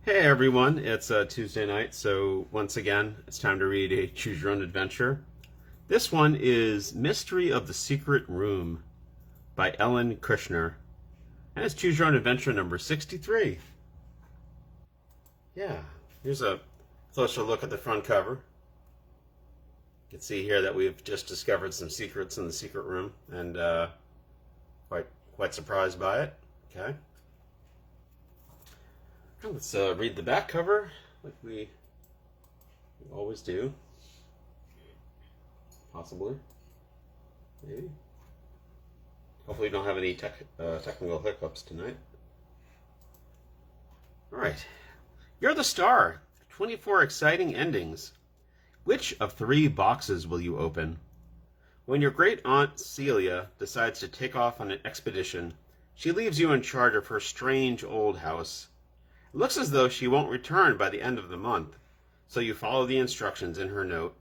Hey everyone, it's Tuesday night, so once again, it's time to read a Choose Your Own Adventure. This one is Mystery of the Secret Room by Ellen Kushner, and it's Choose Your Own Adventure number 63. Yeah, here's a closer look at the front cover. You can see here that we've just discovered some secrets in the secret room, and quite surprised by it. Okay. Let's read the back cover like we always do. Possibly. Maybe. Hopefully we don't have any technical hiccups tonight. Alright. You're the star. 24 exciting endings. Which of 3 boxes will you open? When your great aunt Celia decides to take off on an expedition, she leaves you in charge of her strange old house. It looks as though she won't return by the end of the month, so you follow the instructions in her note.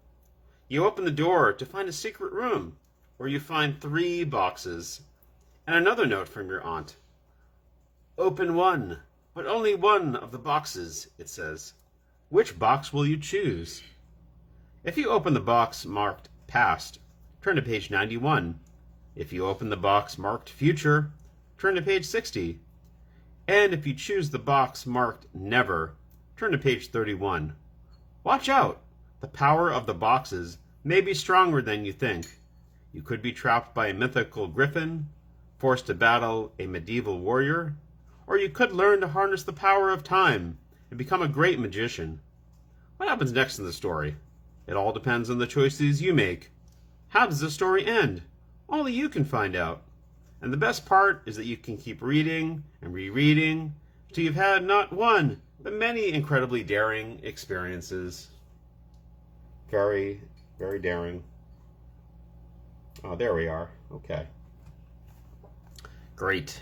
You open the door to find a secret room, where you find 3 boxes, and another note from your aunt. Open one, but only one of the boxes, it says. Which box will you choose? If you open the box marked Past, turn to page 91. If you open the box marked Future, turn to page 60. And if you choose the box marked Never, turn to page 31. Watch out! The power of the boxes may be stronger than you think. You could be trapped by a mythical griffin, forced to battle a medieval warrior, or you could learn to harness the power of time and become a great magician. What happens next in the story? It all depends on the choices you make. How does the story end? Only you can find out. And the best part is that you can keep reading and rereading until you've had not one, but many incredibly daring experiences. Very, very daring. Oh, there we are. Okay. Great.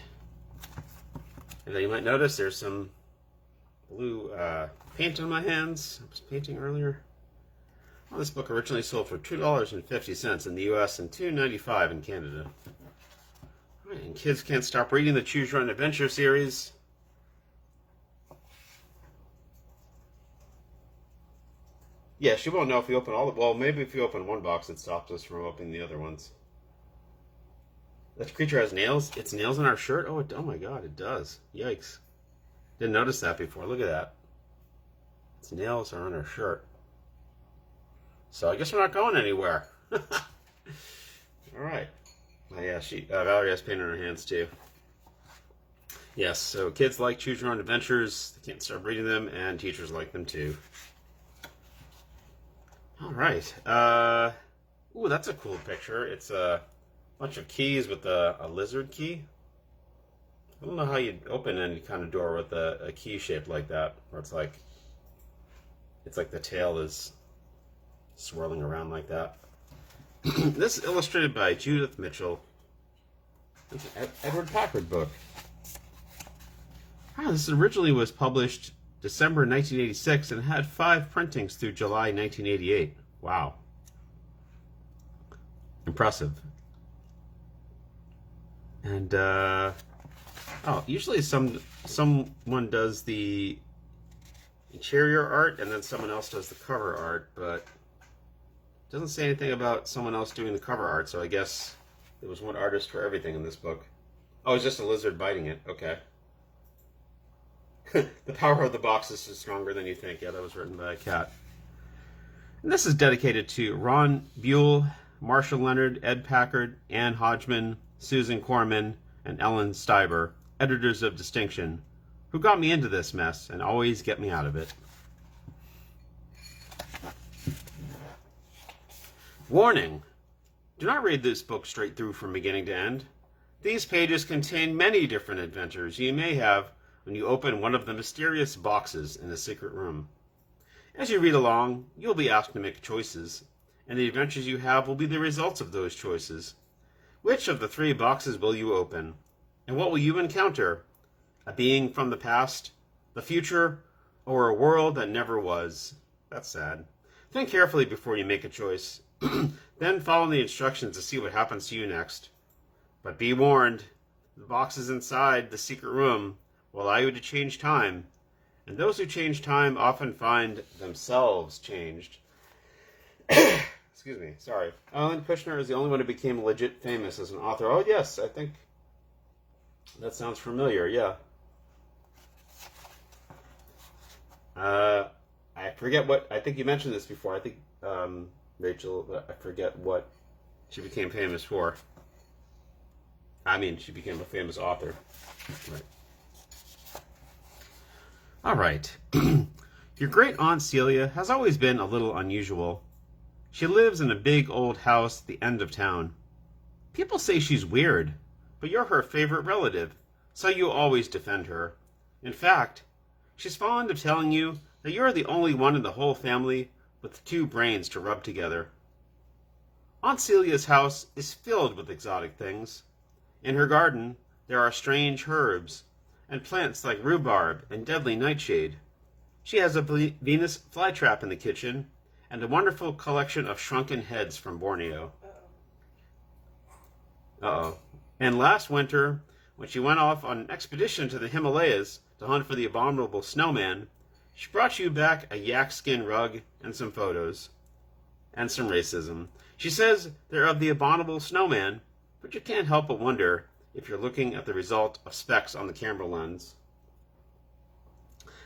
And then you might notice there's some blue paint on my hands. I was painting earlier. Well, this book originally sold for $2.50 in the US and $2.95 in Canada. And kids can't stop reading the Choose Your Own Adventure series. Yeah, she won't know if we open all the... Well, maybe if you open one box, it stops us from opening the other ones. That creature has nails? It's nails on our shirt? Oh my god, it does. Yikes. Didn't notice that before. Look at that. Its nails are on our shirt. So I guess we're not going anywhere. Alright. Oh, yeah, Valerie has paint on her hands too. Yes, so kids like Choose Your Own Adventures. They can't stop reading them, and teachers like them too. All right. Ooh, that's a cool picture. It's a bunch of keys with a lizard key. I don't know how you'd open any kind of door with a key shaped like that, where it's like the tail is swirling around like that. This is illustrated by Judith Mitchell. It's an Edward Packard book. Wow, this originally was published December 1986 and had 5 printings through July 1988. Wow. Impressive. And, usually someone does the interior art and then someone else does the cover art, but it doesn't say anything about someone else doing the cover art, so I guess there was one artist for everything in this book. Oh, it's just a lizard biting it. Okay. The power of the boxes is stronger than you think. Yeah, that was written by a cat. And this is dedicated to Ron Buell, Marshall Leonard, Ed Packard, Ann Hodgman, Susan Corman, and Ellen Steiber, editors of distinction, who got me into this mess and always get me out of it. Warning! Do not read this book straight through from beginning to end. These pages contain many different adventures you may have when you open one of the mysterious boxes in the secret room. As you read along, you'll be asked to make choices, and the adventures you have will be the results of those choices. Which of the 3 boxes will you open? And what will you encounter? A being from the past, the future, or a world that never was? That's sad. Think carefully before you make a choice. Then follow the instructions to see what happens to you next. But be warned, the boxes inside the secret room will allow you to change time, and those who change time often find themselves changed. Excuse me, sorry. Alan Kushner is the only one who became legit famous as an author. Oh, yes, I think that sounds familiar, yeah. I forget what, I think you mentioned this before. I think, Rachel, I forget what she became famous for. I mean, she became a famous author. Right. All right. Your great aunt Celia has always been a little unusual. She lives in a big old house at the end of town. People say she's weird, but you're her favorite relative, so you always defend her. In fact, she's fond of telling you that you're the only one in the whole family with two brains to rub together. Aunt Celia's house is filled with exotic things. In her garden, there are strange herbs and plants like rhubarb and deadly nightshade. She has a Venus flytrap in the kitchen and a wonderful collection of shrunken heads from Borneo. Uh-oh. And last winter, when she went off on an expedition to the Himalayas to hunt for the abominable snowman, she brought you back a yak skin rug and some photos. And some racism. She says they're of the abominable snowman, but you can't help but wonder if you're looking at the result of specks on the camera lens.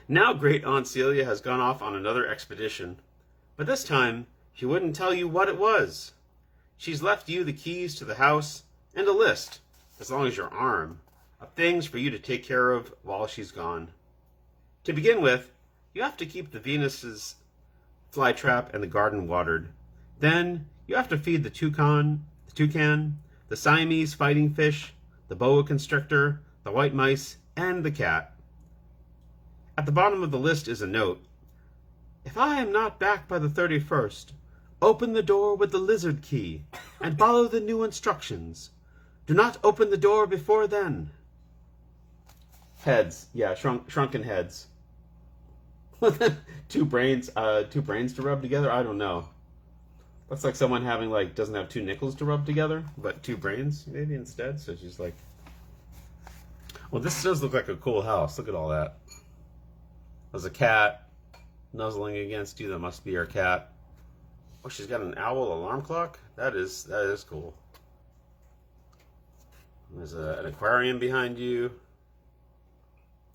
Now great Aunt Celia has gone off on another expedition, but this time she wouldn't tell you what it was. She's left you the keys to the house and a list, as long as your arm, of things for you to take care of while she's gone. To begin with, you have to keep the Venus's flytrap and the garden watered. Then you have to feed the toucan, the Siamese fighting fish, the boa constrictor, the white mice, and the cat. At the bottom of the list is a note. If I am not back by the 31st, open the door with the lizard key and follow the new instructions. Do not open the door before then. Heads. Yeah, shrunken heads. two brains to rub together? I don't know. Looks like someone having, doesn't have two nickels to rub together, but two brains maybe instead. So she's like, well, this does look like a cool house. Look at all that. There's a cat nuzzling against you. That must be her cat. Oh, she's got an owl alarm clock? That is cool. There's an aquarium behind you.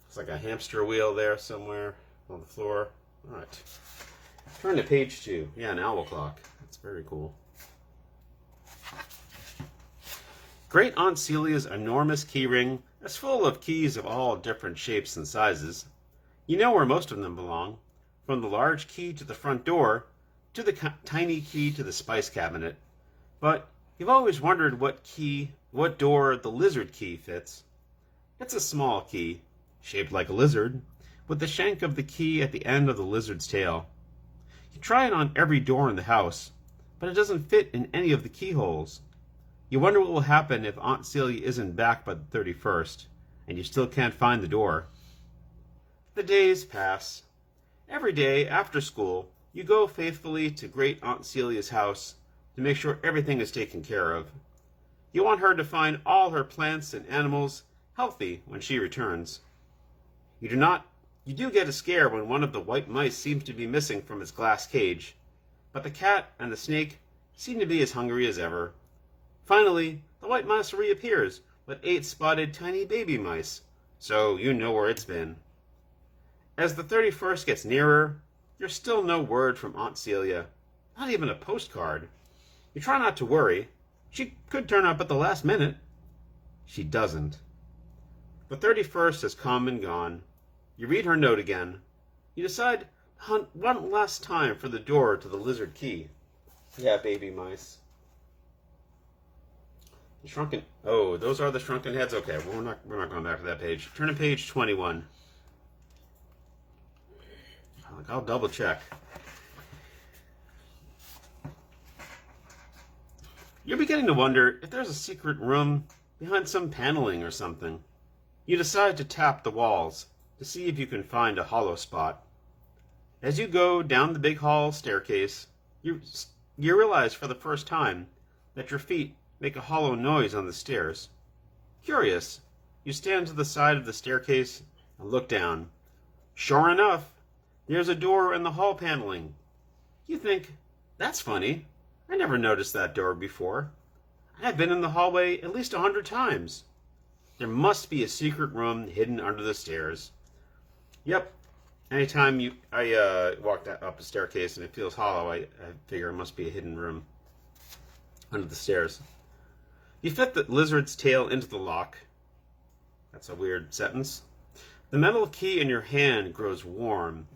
It's like a hamster wheel there somewhere on the floor. All right. Turn to page 2. Yeah, an owl clock. That's very cool. Great Aunt Celia's enormous key ring is full of keys of all different shapes and sizes. You know where most of them belong, from the large key to the front door to the tiny key to the spice cabinet. But you've always wondered what door the lizard key fits. It's a small key, shaped like a lizard, with the shank of the key at the end of the lizard's tail. You try it on every door in the house, but it doesn't fit in any of the keyholes. You wonder what will happen if Aunt Celia isn't back by the 31st, and you still can't find the door. The days pass. Every day after school, you go faithfully to great Aunt Celia's house to make sure everything is taken care of. You want her to find all her plants and animals healthy when she returns. You do get a scare when one of the white mice seems to be missing from its glass cage, but the cat and the snake seem to be as hungry as ever. Finally, the white mouse reappears with 8 spotted tiny baby mice, so you know where it's been. As the 31st gets nearer, there's still no word from Aunt Celia, not even a postcard. You try not to worry. She could turn up at the last minute. She doesn't. The 31st has come and gone. You read her note again. You decide to hunt one last time for the door to the lizard key. Yeah, baby mice. The shrunken... Oh, those are the shrunken heads? Okay, well, we're not going back to that page. Turn to page 21. I'll double check. You're beginning to wonder if there's a secret room behind some paneling or something. You decide to tap the walls to see if you can find a hollow spot. As you go down the big hall staircase, you realize for the first time that your feet make a hollow noise on the stairs. Curious, you stand to the side of the staircase and look down. Sure enough, there's a door in the hall paneling. You think, that's funny. I never noticed that door before. I've been in the hallway at least 100 times. There must be a secret room hidden under the stairs. Yep. Anytime I walk up a staircase and it feels hollow, I figure it must be a hidden room under the stairs. You fit the lizard's tail into the lock. That's a weird sentence. The metal key in your hand grows warm.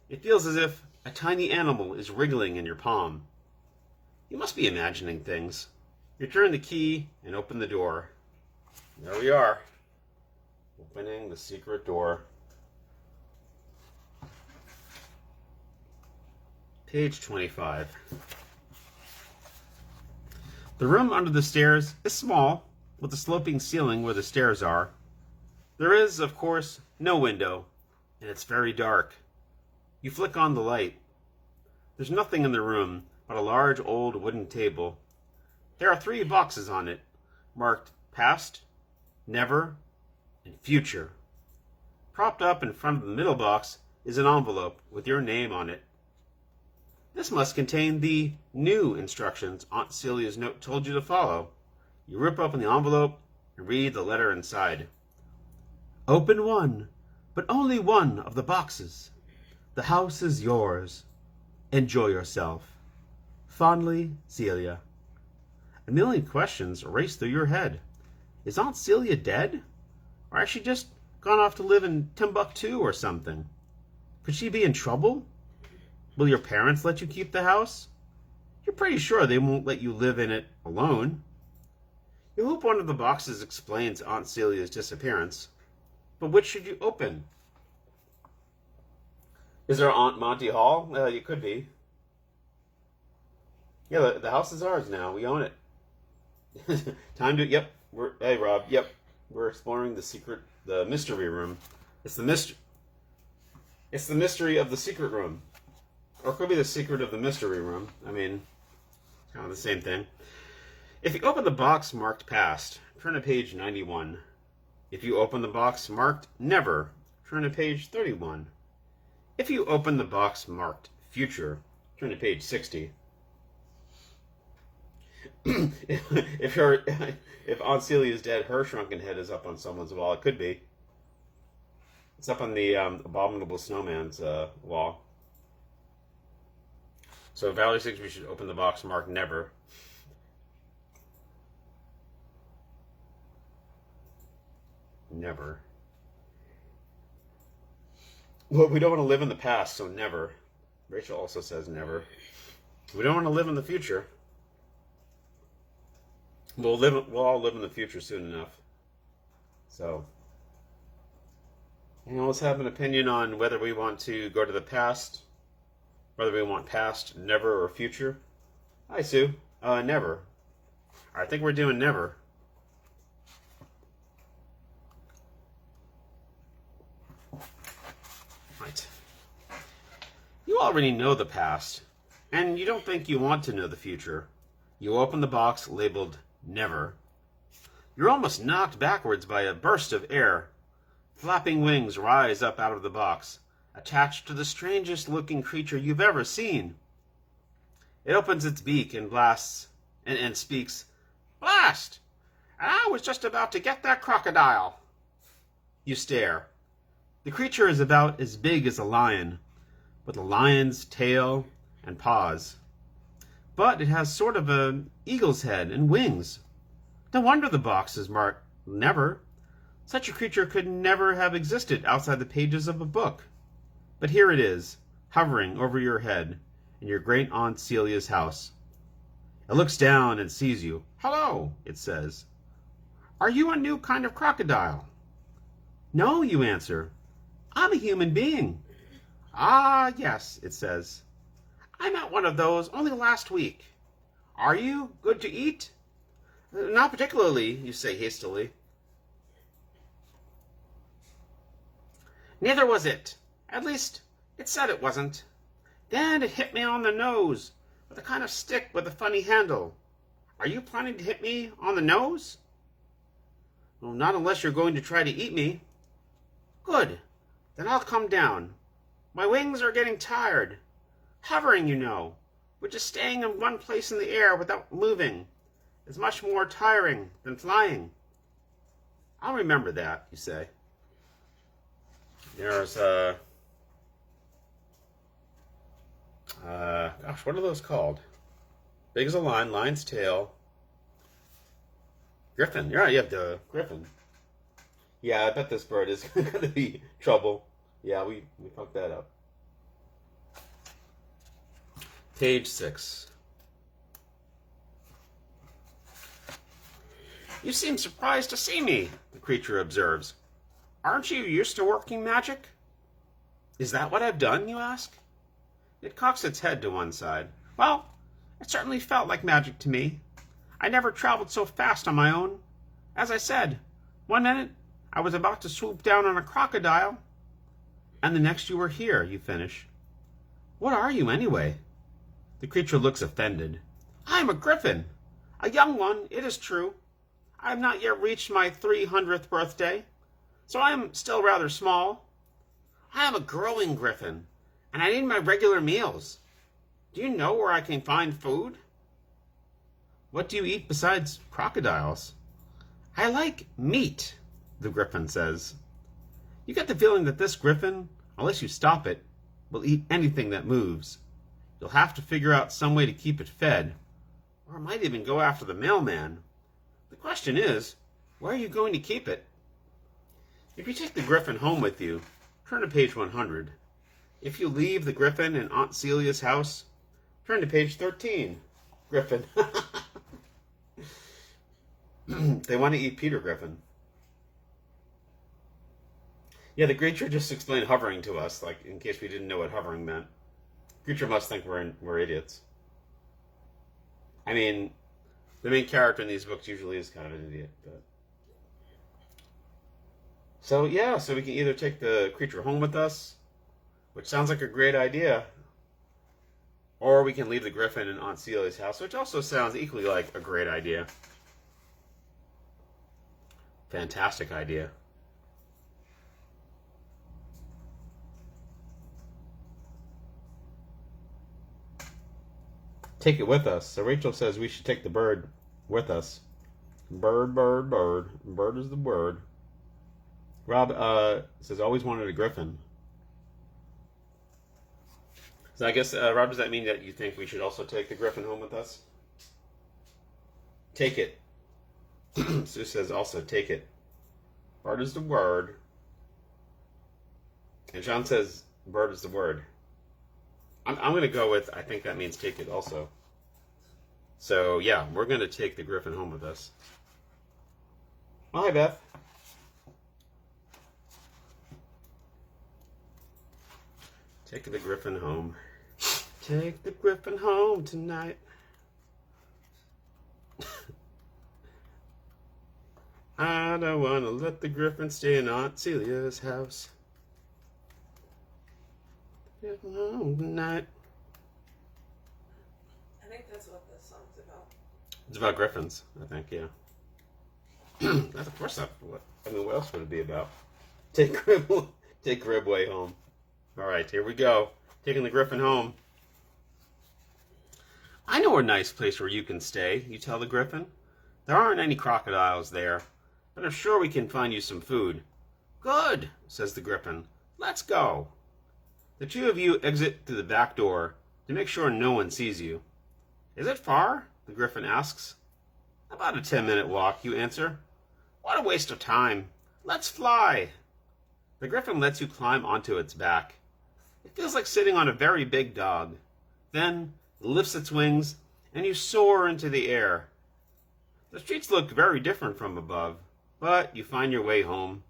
It feels as if a tiny animal is wriggling in your palm. You must be imagining things. You turn the key and open the door. There we are. Opening the secret door. Page 25. The room under the stairs is small, with a sloping ceiling where the stairs are. There is, of course, no window, and it's very dark. You flick on the light. There's nothing in the room but a large old wooden table. There are 3 boxes on it, marked Past, Never, and Future. Propped up in front of the middle box is an envelope with your name on it. This must contain the new instructions Aunt Celia's note told you to follow. You rip open the envelope and read the letter inside. Open one, but only one of the boxes. The house is yours. Enjoy yourself. Fondly, Celia. A million questions race through your head. Is Aunt Celia dead? Or has she just gone off to live in Timbuktu or something? Could she be in trouble? Will your parents let you keep the house? You're pretty sure they won't let you live in it alone. You hope one of the boxes explains Aunt Celia's disappearance. But which should you open? Is there Aunt Monty Hall? You could be. Yeah, the house is ours now. We own it. Time to... Yep. Hey, Rob. Yep. We're exploring the mystery room. It's the mystery of the secret room. Or it could be the secret of the mystery room. I mean, it's kind of the same thing. If you open the box marked Past, turn to page 91. If you open the box marked Never, turn to page 31. If you open the box marked Future, turn to page 60. if Aunt Celia's dead, her shrunken head is up on someone's wall. It could be. It's up on the Abominable Snowman's wall. So Valerie thinks we should open the box marked Never. Never. Well, we don't want to live in the past, so never. Rachel also says never. We don't want to live in the future. We'll all live in the future soon enough. So, let's have an opinion on whether we want to go to the past, whether we want past, never, or future. Hi, Sue. Never. I think we're doing never. Right. You already know the past, and you don't think you want to know the future. You open the box labeled Never. You're almost knocked backwards by a burst of air. Flapping wings rise up out of the box, attached to the strangest looking creature you've ever seen. It opens its beak and blasts and speaks, "Blast! And I was just about to get that crocodile." You stare. The creature is about as big as a lion, with a lion's tail and paws. But it has sort of an eagle's head and wings. No wonder the box is marked Never. Such a creature could never have existed outside the pages of a book. But here it is, hovering over your head in your great Aunt Celia's house. It looks down and sees you. "Hello," it says. "Are you a new kind of crocodile?" "No," you answer. "I'm a human being." "Ah, yes," it says. "I met one of those only last week. Are you good to eat?" "Not particularly," you say hastily. "Neither was it. At least, it said it wasn't. Then it hit me on the nose with a kind of stick with a funny handle. Are you planning to hit me on the nose?" "Well, not unless you're going to try to eat me." "Good. Then I'll come down. My wings are getting tired. Hovering, you know, which is staying in one place in the air without moving, is much more tiring than flying. I'll remember that, you say. There's, gosh, what are those called? Big as a line, lion's tail. Griffin. Yeah, you have the griffin. Yeah, I bet this bird is going to be trouble. Yeah, we fucked that up. Page 6. You seem surprised to see me, the creature observes. Aren't you used to working magic? Is that what I've done, you ask? It cocks its head to one side. Well, it certainly felt like magic to me. I never traveled so fast on my own. As I said, one minute I was about to swoop down on a crocodile, and the next you were here, you finish. What are you, anyway? The creature looks offended. I am a griffin. A young one, it is true. I have not yet reached my 300th birthday, so I am still rather small. I am a growing griffin, and I need my regular meals. Do you know where I can find food? What do you eat besides crocodiles? I like meat, the griffin says. You get the feeling that this griffin, unless you stop it, will eat anything that moves. You'll have to figure out some way to keep it fed, or it might even go after the mailman. The question is, where are you going to keep it? If you take the griffin home with you, turn to page 100. If you leave the griffin in Aunt Celia's house, turn to page 13. Griffin. They want to eat Peter Griffin. Yeah, the creature just explained hovering to us, like in case we didn't know what hovering meant. The creature must think we're idiots. I mean, the main character in these books usually is kind of an idiot. But... So we can either take the creature home with us, which sounds like a great idea, or we can leave the griffin in Aunt Celia's house, which also sounds equally like a great idea. Fantastic idea. Take it with us. So Rachel says we should take the bird with us. Bird, bird, bird. Bird is the word. Rob says always wanted a griffin. So I guess, Rob, does that mean that you think we should also take the griffin home with us? Take it. Sue says also take it. Bird is the word. And John says bird is the word. I'm going to go with, I think that means take it also. So, yeah, we're going to take the griffin home with us. Oh, hi, Beth. Take the griffin home. Take the griffin home tonight. I don't want to let the griffin stay in Aunt Celia's house. Griffin home tonight. I think that's what this song's about. It's about griffins, I think, yeah. That's of course not what. I mean, what else would it be about? Take Gribway home. All right, here we go. Taking the griffin home. I know a nice place where you can stay, you tell the griffin. There aren't any crocodiles there, but I'm sure we can find you some food. Good, says the griffin. Let's go. The two of you exit through the back door to make sure no one sees you. Is it far? The griffin asks. About a 10-minute walk, you answer. What a waste of time. Let's fly. The griffin lets you climb onto its back. It feels like sitting on a very big dog. Then it lifts its wings, and you soar into the air. The streets look very different from above, but you find your way home.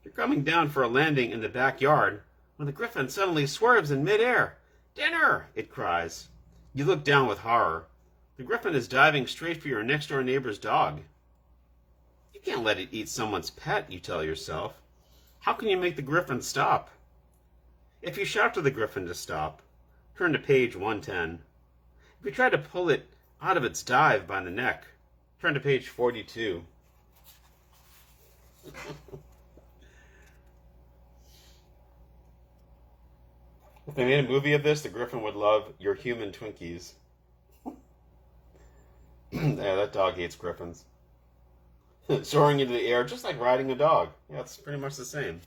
You're coming down for a landing in the backyard when the griffin suddenly swerves in midair. Dinner! It cries. You look down with horror. The griffin is diving straight for your next-door neighbor's dog. You can't let it eat someone's pet, you tell yourself. How can you make the griffin stop? If you shout to the griffin to stop, turn to page 110. If you try to pull it out of its dive by the neck, turn to page 42. If they made a movie of this, the Griffin would love Your Human Twinkies. Yeah, that dog hates Griffins. Soaring into the air, just like riding a dog. Yeah, it's pretty much the same.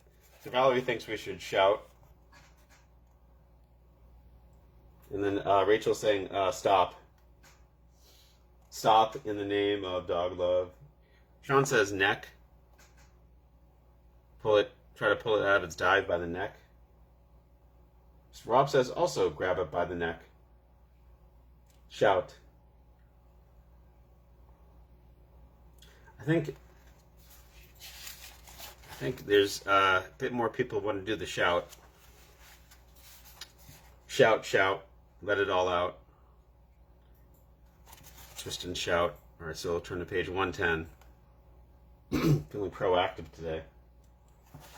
So Valerie thinks we should shout. And then Rachel's saying, stop. Stop in the name of dog love. Sean says neck. Try to pull it out of its dive by the neck. Rob says also grab it by the neck. Shout. I think there's a bit more people want to do the shout. Shout, shout. Let it all out. Twist and shout. Alright, so we'll turn to page 110. Feeling proactive today.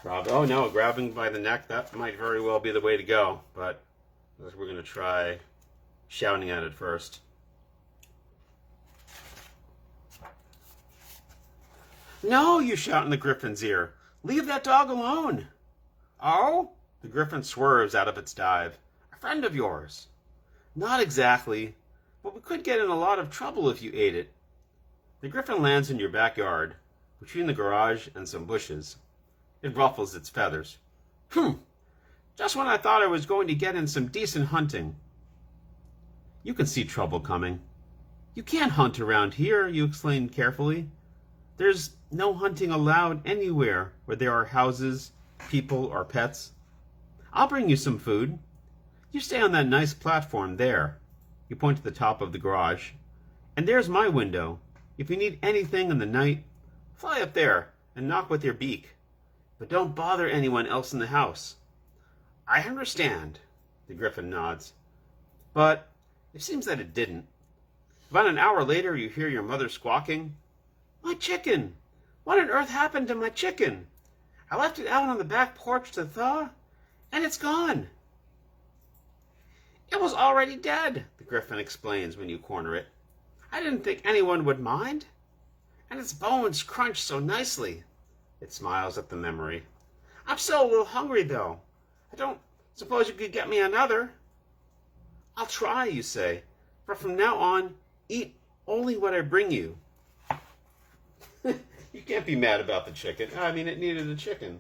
Rob, oh no, grabbing by the neck, that might very well be the way to go, but we're going to try shouting at it first. No, you shout in the Griffin's ear. Leave that dog alone. Oh? The Griffin swerves out of its dive. A friend of yours. Not exactly, but we could get in a lot of trouble if you ate it. The Griffin lands in your backyard, between the garage and some bushes. It ruffles its feathers. Just when I thought I was going to get in some decent hunting. You can see trouble coming. You can't hunt around here, you explained carefully. There's no hunting allowed anywhere where there are houses, people, or pets. I'll bring you some food. You stay on that nice platform there. You point to the top of the garage. And there's my window. If you need anything in the night, fly up there and knock with your beak. But don't bother anyone else in the house. I understand, the Griffin nods. But it seems that it didn't. About an hour later, you hear your mother squawking. My chicken! What on earth happened to my chicken? I left it out on the back porch to thaw, and it's gone. It was already dead, the Griffin explains when you corner it. I didn't think anyone would mind. And its bones crunch so nicely. It smiles at the memory. I'm still a little hungry, though. I don't suppose you could get me another. I'll try, you say, but from now on, eat only what I bring you. You can't be mad about the chicken. I mean, it needed a chicken.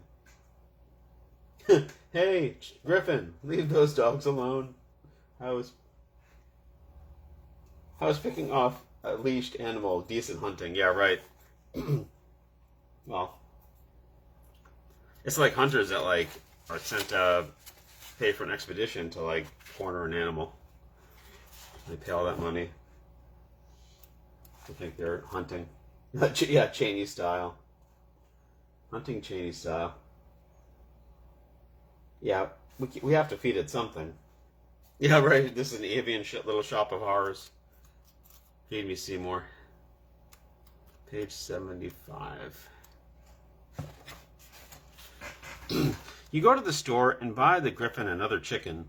Hey, Griffin, leave those dogs alone. I was picking off a leashed animal. Decent hunting. Yeah, right. Well, it's like hunters that are sent to pay for an expedition to corner an animal. They pay all that money. I think they're hunting. Yeah, Cheney style. Hunting Cheney style. Yeah, we have to feed it something. Yeah, right. This is an avian little shop of horrors. Feed me, Seymour. Page 75. You go to the store and buy the Griffin another chicken.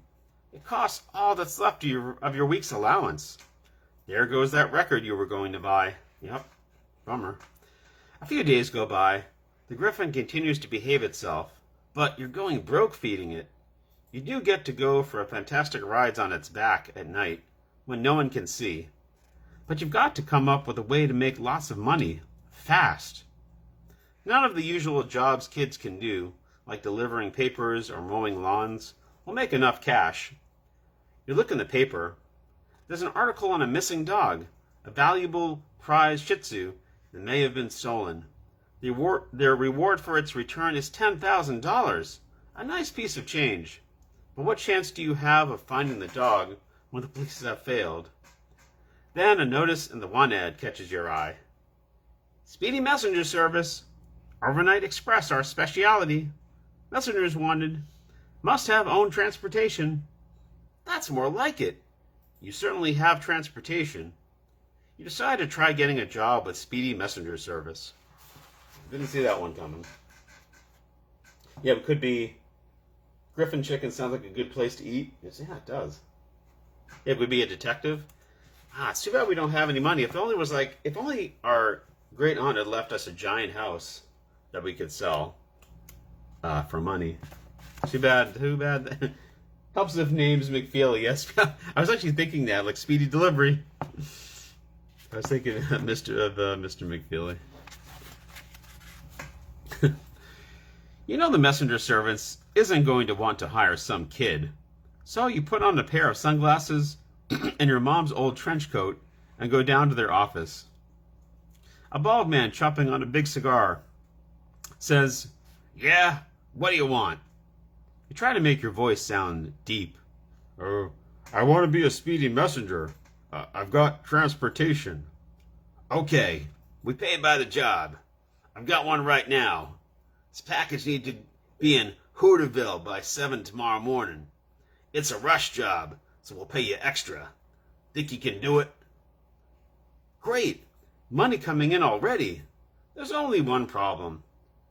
It costs all that's left of your week's allowance. There goes that record you were going to buy. Yep. Bummer. A few days go by. The Griffin continues to behave itself, but you're going broke feeding it. You do get to go for fantastic rides on its back at night, when no one can see. But you've got to come up with a way to make lots of money, fast. None of the usual jobs kids can do, like delivering papers or mowing lawns, will make enough cash. You look in the paper. There's an article on a missing dog, a valuable prize Shih Tzu that may have been stolen. Their reward for its return is $10,000, a nice piece of change. But what chance do you have of finding the dog when the police have failed? Then a notice in the one ad catches your eye. Speedy messenger service. Overnight express our specialty. Messengers wanted. Must have own transportation. That's more like it. You certainly have transportation. You decide to try getting a job with Speedy Messenger Service. Didn't see that one coming. Yeah, it could be Griffin Chicken sounds like a good place to eat. Yes, yeah, it does. It would be a detective. It's too bad we don't have any money. If only our great aunt had left us a giant house that we could sell for money. Too bad. Helps if names McFeely. Yes, I was actually thinking that, like speedy delivery. I was thinking Mr. McFeely. You know the messenger service isn't going to want to hire some kid. So you put on a pair of sunglasses and your mom's old trench coat and go down to their office. A bald man chopping on a big cigar says, "Yeah, what do you want?" You try to make your voice sound deep. I want to be a speedy messenger. I've got transportation. Okay, we pay by the job. I've got one right now. This package needs to be in Hooterville by 7 tomorrow morning. It's a rush job, so we'll pay you extra. Think you can do it? Great. Money coming in already. There's only one problem.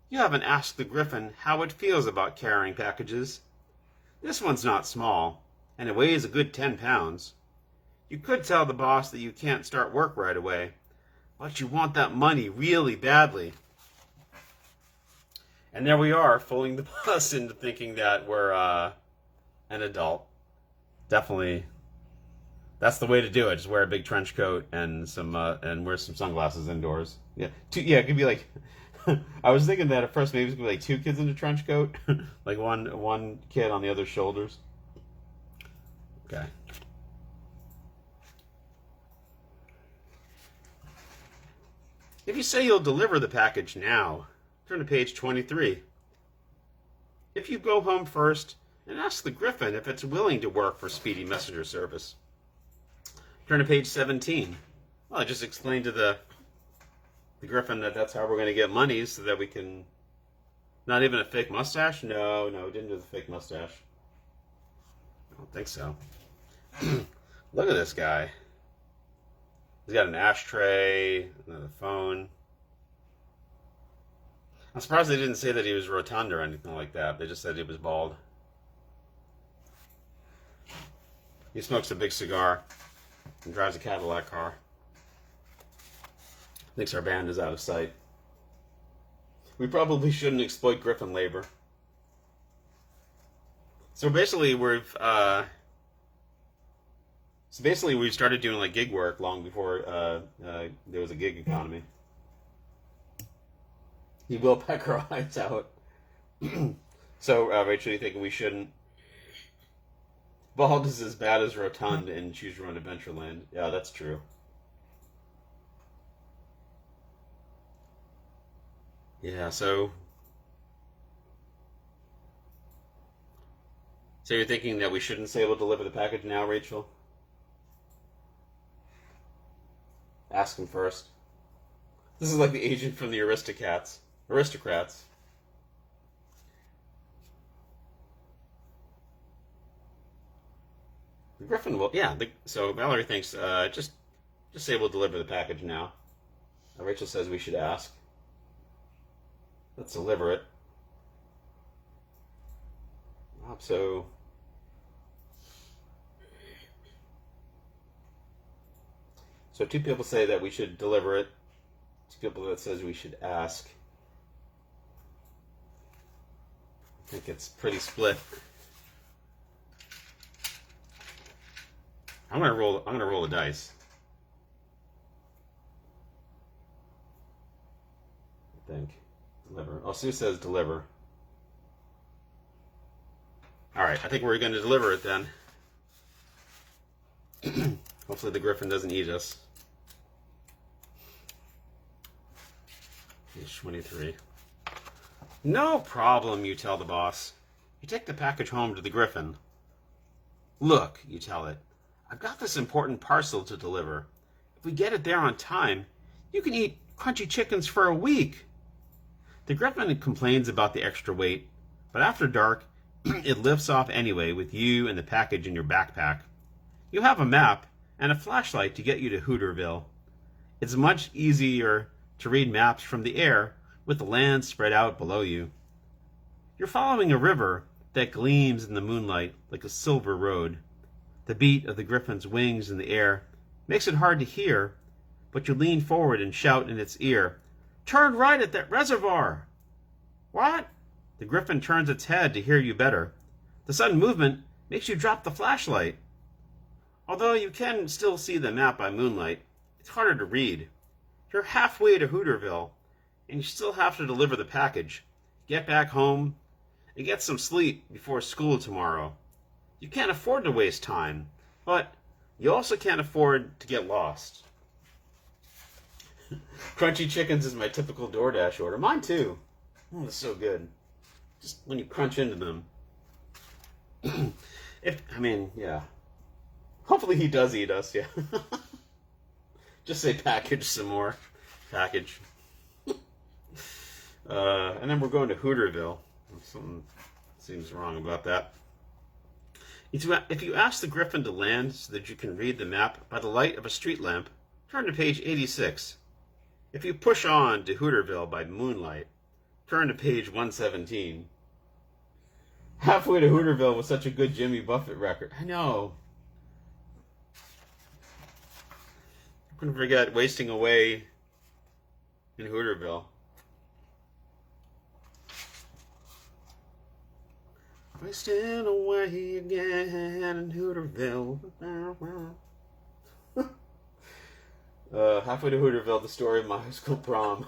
You haven't asked the Griffin how it feels about carrying packages. This one's not small, and it weighs a good 10 pounds. You could tell the boss that you can't start work right away, but you want that money really badly. And there we are, fooling the boss into thinking that we're an adult. Definitely, that's the way to do it. Just wear a big trench coat and wear some sunglasses indoors. Yeah, it could be like. I was thinking that at first maybe it's gonna be like 2 kids in a trench coat, like one kid on the other's shoulders. Okay. If you say you'll deliver the package now, turn to page 23. If you go home first and ask the Griffin if it's willing to work for speedy messenger service, turn to page 17. Well, I just explained to the Griffin that's how we're going to get money so that we can... Not even a fake mustache? No, didn't do the fake mustache. I don't think so. Look at this guy. He's got an ashtray, another phone. I'm surprised they didn't say that he was rotund or anything like that. They just said he was bald. He smokes a big cigar and drives a Cadillac car. Thinks our band is out of sight. We probably shouldn't exploit Griffin labor. So basically we've started doing like gig work long before there was a gig economy. He will peck our eyes out. So Rachel, you think we shouldn't? Bald is as bad as rotund in Choose Your Own Adventureland. Yeah, that's true. Yeah, so you're thinking that we shouldn't say we'll deliver the package now, Rachel? Ask him first. This is like the agent from the Aristocrats. The Griffin will, yeah. So Valerie thinks just say we'll deliver the package now. Rachel says we should ask. Let's deliver it. So two people say that we should deliver it. Two people that says we should ask. I think it's pretty split. I'm gonna roll the dice. I think. Deliver. Oh, Sue says deliver. Alright, I think we're gonna deliver it then. Hopefully the Griffin doesn't eat us. Page 23. No problem, you tell the boss. You take the package home to the Griffin. Look, you tell it, I've got this important parcel to deliver. If we get it there on time, you can eat crunchy chickens for a week. The Griffin complains about the extra weight, but after dark, it lifts off anyway with you and the package in your backpack. You have a map and a flashlight to get you to Hooterville. It's much easier to read maps from the air with the land spread out below you. You're following a river that gleams in the moonlight like a silver road. The beat of the Griffin's wings in the air makes it hard to hear, but you lean forward and shout in its ear, "Turn right at that reservoir!" What? The Griffin turns its head to hear you better. The sudden movement makes you drop the flashlight. Although you can still see the map by moonlight, it's harder to read. You're halfway to Hooterville, and you still have to deliver the package, get back home, and get some sleep before school tomorrow. You can't afford to waste time, but you also can't afford to get lost. Crunchy chickens is my typical DoorDash order. Mine too. Oh, it's so good. Just when you crunch into them. Yeah. Hopefully he does eat us, yeah. Just say package some more. Package. And then we're going to Hooterville. Something seems wrong about that. If you ask the Griffin to land so that you can read the map by the light of a street lamp, turn to page 86. If you push on to Hooterville by moonlight, turn to page 117. Halfway to Hooterville was such a good Jimmy Buffett record. I know. I couldn't forget Wasting Away in Hooterville. Wasting away again in Hooterville. Halfway to Hooterville, the story of my high school prom.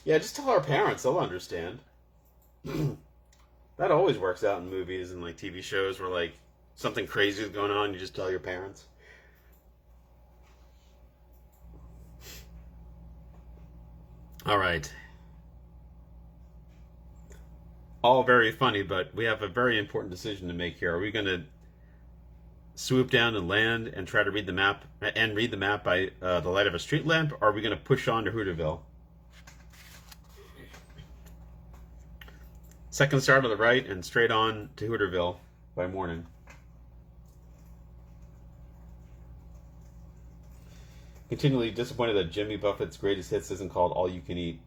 Yeah, just tell our parents; they'll understand. That always works out in movies and like TV shows where like something crazy is going on. You just tell your parents. All right. All very funny, but we have a very important decision to make here. Are we going to swoop down and land and try to read the map by the light of a street lamp, or are we going to push on to Hooterville? Second start on the right and straight on to Hooterville by morning. Continually disappointed that Jimmy Buffett's greatest hits isn't called All You Can Eat.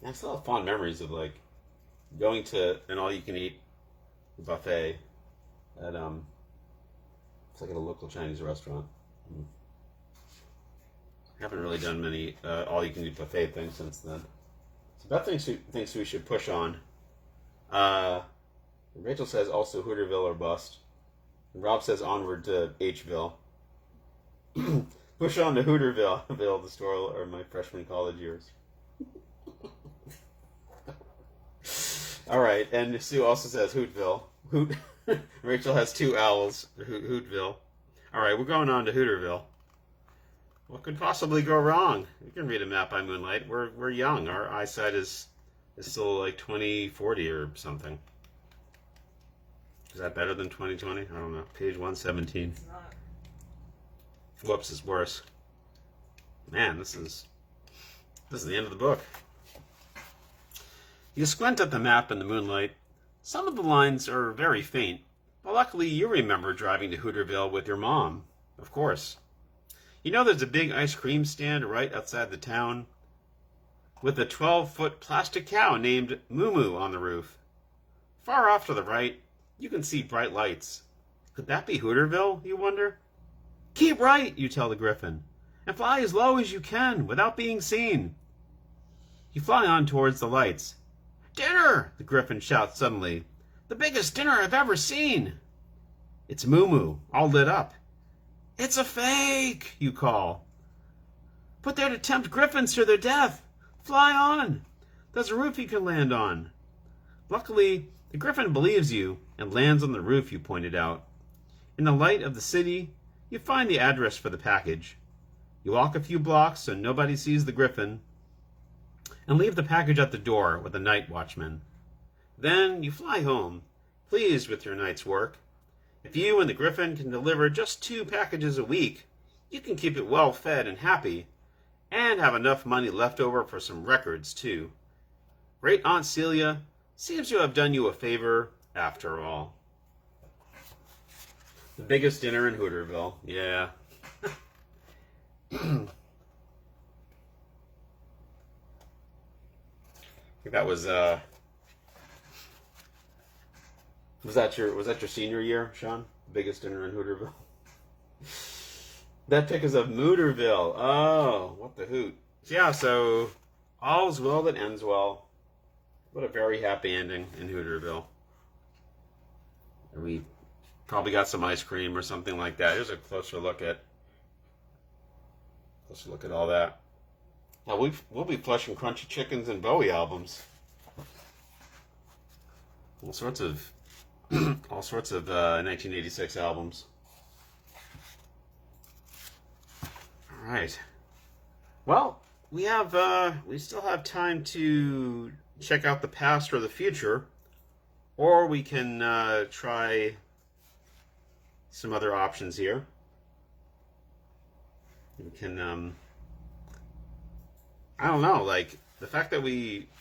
I still have fond memories of like going to an all-you-can-eat buffet at it's like at a local Chinese restaurant. I haven't really done many all-you-can-eat buffet things since then. So Beth thinks we should push on. Rachel says also Hooterville or bust. And Rob says onward to Hville. Push on to Hooterville, the store of my freshman college years. All right, and Sue also says Hootville. Rachel has two owls. Hootville. All right, we're going on to Hooterville. What could possibly go wrong? We can read a map by moonlight. We're young. Our eyesight is still like 20/40 or something. Is that better than 20/20? I don't know. Page 117. It's not. Whoops, it's worse. Man, this is the end of the book. You squint at the map in the moonlight. Some of the lines are very faint, but luckily you remember driving to Hooterville with your mom, of course. You know there's a big ice cream stand right outside the town with a 12-foot plastic cow named Moo Moo on the roof. Far off to the right, you can see bright lights. Could that be Hooterville, you wonder? Keep right, you tell the Griffin, and fly as low as you can without being seen. You fly on towards the lights. Dinner! The Griffin shouts suddenly. The biggest dinner I've ever seen! It's Moo Moo, all lit up. It's a fake, you call. But they're to tempt Griffins to their death. Fly on. There's a roof you can land on. Luckily, the Griffin believes you and lands on the roof you pointed out. In the light of the city, you find the address for the package. You walk a few blocks so nobody sees the Griffin, and leave the package at the door with the night watchman. Then you fly home, pleased with your night's work. If you and the Griffin can deliver just 2 packages a week, you can keep it well fed and happy, and have enough money left over for some records, too. Great Aunt Celia seems to have done you a favor after all. The biggest dinner in Hooterville, yeah. I think that was that your senior year, Sean? Biggest dinner in Hooterville? That pick is of Mooterville. Oh, what the hoot. Yeah, so all's well that ends well. What a very happy ending in Hooterville. We probably got some ice cream or something like that. Here's a closer look at all that. Now we'll be flushing Crunchy Chickens and Bowie albums. All sorts of 1986 albums. All right. Well, we still have time to check out the past or the future, or we can try some other options here. We can, I don't know, like the fact that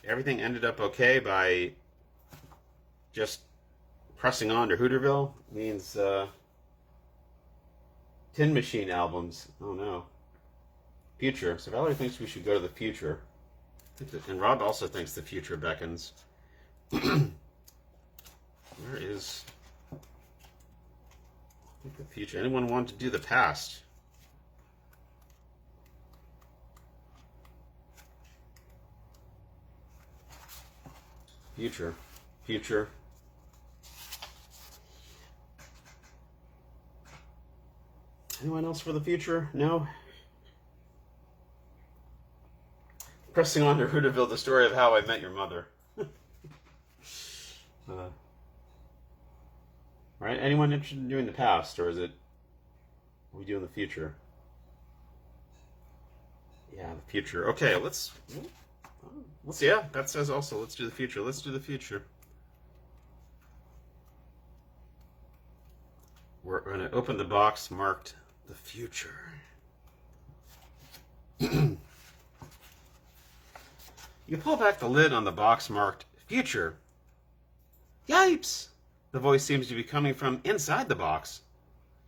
everything ended up okay by just pressing on to Hooterville means Tin Machine albums. Oh no. Future. So Valerie thinks we should go to the future. And Rob also thinks the future beckons. Where is the future? Anyone want to do the past? Future. Anyone else for the future? No? Pressing on to Hooterville, the story of how I met your mother. Right? Anyone interested in doing the past, or are we doing the future? Yeah, the future. Okay, let's. Yeah, that says also let's do the future. Let's do the future. We're going to open the box marked the future. You pull back the lid on the box marked future. Yipes! The voice seems to be coming from inside the box.